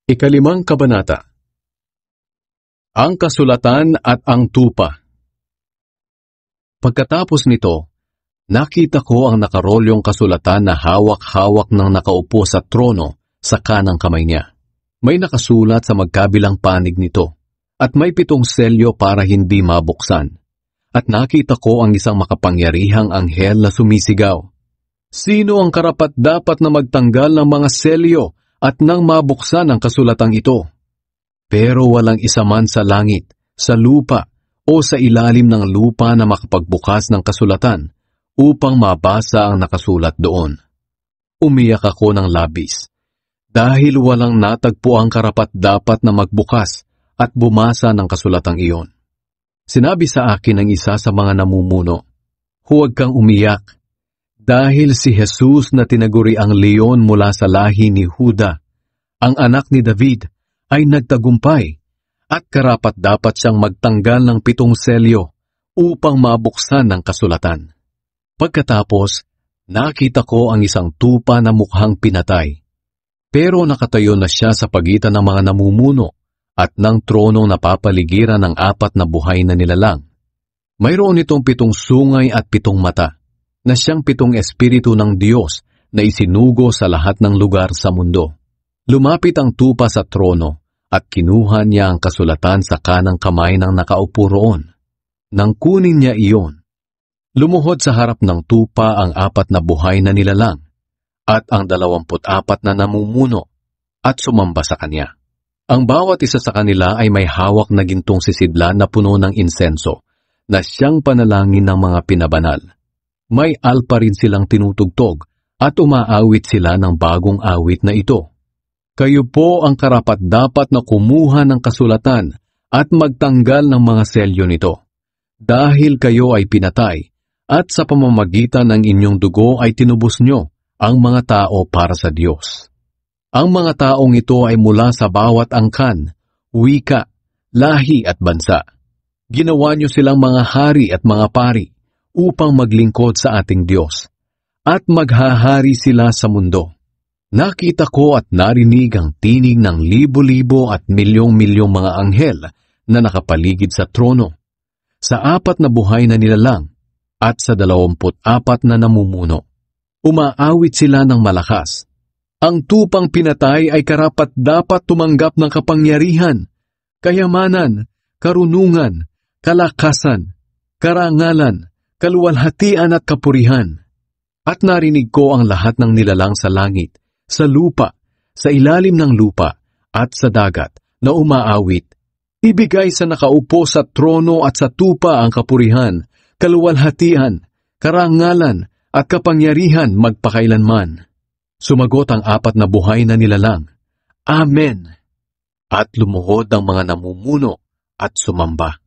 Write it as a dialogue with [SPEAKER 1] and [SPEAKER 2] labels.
[SPEAKER 1] Ikalimang kabanata. Ang kasulatan at ang tupa. Pagkatapos nito, nakita ko ang nakarolyong kasulatan na hawak-hawak ng nakaupo sa trono sa kanang kamay niya. May nakasulat sa magkabilang panig nito, at may 7 selyo para hindi mabuksan. At nakita ko ang isang makapangyarihang anghel na sumisigaw, "Sino ang karapat-dapat na magtanggal ng mga selyo at nang mabuksan ang kasulatang ito?" Pero walang isa man sa langit, sa lupa, o sa ilalim ng lupa na makapagbukas ng kasulatan upang mabasa ang nakasulat doon. Umiyak ako ng labis, dahil walang natagpo ang karapat-dapat na magbukas at bumasa ng kasulatang iyon. Sinabi sa akin ng isa sa mga namumuno, "Huwag kang umiyak, dahil si Jesus na tinaguri ang leon mula sa lahi ni Juda, ang anak ni David, ay nagtagumpay, at karapat-dapat siyang magtanggal ng 7 selyo upang mabuksan ng kasulatan." Pagkatapos, nakita ko ang isang tupa na mukhang pinatay, pero nakatayo na siya sa pagitan ng mga namumuno at ng tronong napapaligiran ng 4 na buhay na nilalang. Mayroon itong 7 sungay at 7 mata, na siyang 7 espiritu ng Diyos na isinugo sa lahat ng lugar sa mundo. Lumapit ang tupa sa trono at kinuha niya ang kasulatan sa kanang kamay ng nakaupo roon. Nang kunin niya iyon, lumuhod sa harap ng tupa ang 4 na buhay na nilalang at ang 24 na namumuno at sumamba sa kanya. Ang bawat isa sa kanila ay may hawak na gintong sisidlan na puno ng insenso na siyang panalangin ng mga pinabanal. May alpa rin silang tinutugtog at umaawit sila ng bagong awit na ito. "Kayo po ang karapat-dapat na kumuha ng kasulatan at magtanggal ng mga selyo nito, dahil kayo ay pinatay at sa pamamagitan ng inyong dugo ay tinubos nyo ang mga tao para sa Diyos. Ang mga taong ito ay mula sa bawat angkan, wika, lahi at bansa. Ginawa nyo silang mga hari at mga pari upang maglingkod sa ating Diyos, at maghahari sila sa mundo. Nakita ko at narinig ang tinig ng libo-libo at milyong-milyong mga anghel na nakapaligid sa trono, sa 4 na buhay na nilalang, at sa 24 na namumuno. Umaawit sila ng malakas. Ang tupang pinatay ay karapat-dapat tumanggap ng kapangyarihan, kayamanan, karunungan, kalakasan, karangalan, kaluwalhatian at kapurihan. At narinig ko ang lahat ng nilalang sa langit, sa lupa, sa ilalim ng lupa, at sa dagat na umaawit, "Ibigay sa nakaupo sa trono at sa tupa ang kapurihan, kaluwalhatian, karangalan, at kapangyarihan magpakailanman." Sumagot ang 4 na buhay na nilalang, "Amen." At lumuhod ang mga namumuno at sumamba.